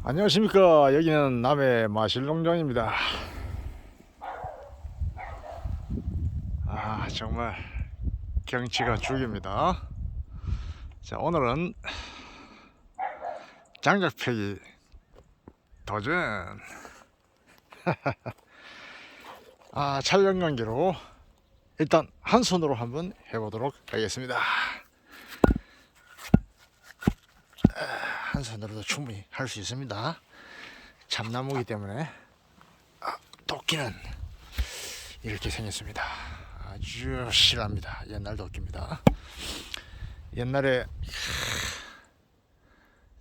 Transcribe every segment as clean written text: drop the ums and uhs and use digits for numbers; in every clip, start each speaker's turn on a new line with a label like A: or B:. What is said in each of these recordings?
A: 안녕하십니까. 여기는 남해 마실농장입니다. 정말 경치가 죽입니다. 자, 오늘은 장작패기 도전. 촬영 관계로 일단 한 손으로 한번 해보도록 하겠습니다. 한 손으로도 충분히 할 수 있습니다. 참나무이기 때문에. 도끼는 이렇게 생겼습니다. 아주 실합니다. 옛날 도끼입니다. 옛날에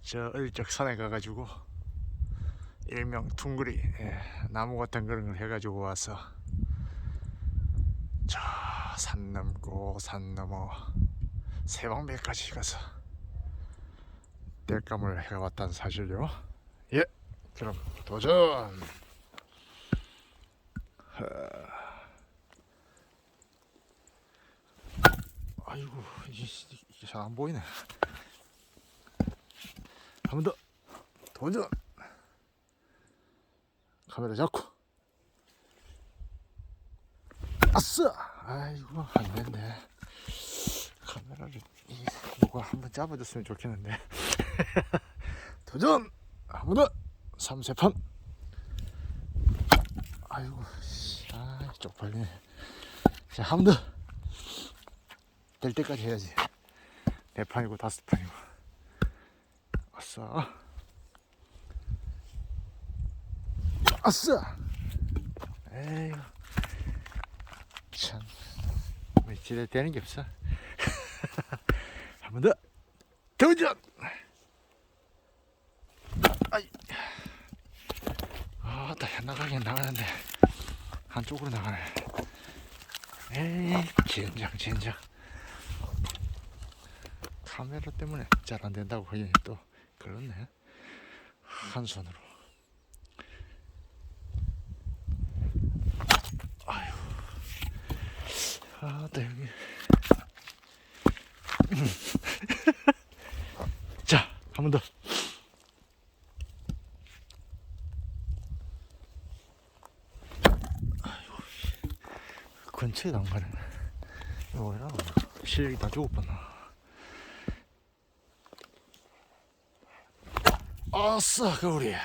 A: 저 어릴 적 산에 가가지고 일명 퉁구리, 나무 같은 그런 걸 해가지고 와서 저 산 넘고 산 넘어 세방배까지 가서 땔감을 해왔다는 사실요. 예, 그럼 도전. 아이고, 이게 잘 안 보이네. 한 번 더 도전. 카메라 잡고. 아싸. 아이고, 안 됐네. 카메라를 누가 한번 잡아줬으면 좋겠는데. 도전. 한 번 더. 3세판. 아이고, 쪽팔리네. 자, 한 번 더. 될 때까지 해야지. 4판이고 5판이고. 아싸. 아싸. 에이구, 참, 뭐 지대 되는 게 없어. 한 번 더. 도전. 아이, 나가긴 나가는데 한쪽으로 나가네. 에이, 젠장. 카메라 때문에 잘 안 된다고 하긴 또 그렇네. 한 손으로. 아유, 여기. 자, 한 번 더. 근처에 안 가네. 이거 왜라? 실력이 다 죽었구나. 아싸, 겨울이.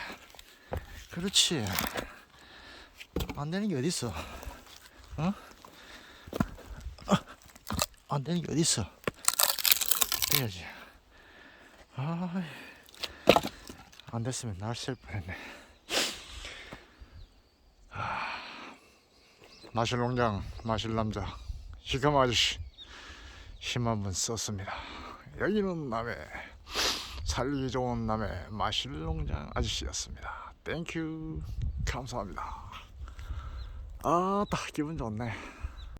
A: 그렇지. 안 되는 게 어딨어? 어? 안 되는 게 어딨어? 돼야지. 안 됐으면 날 쓸 뻔했네. 마실농장, 마실남자, 희감 아저씨 힘 한번 썼습니다. 여기는 남해, 살기 좋은 남해 마실농장 아저씨였습니다. 땡큐, 감사합니다. 딱 기분 좋네.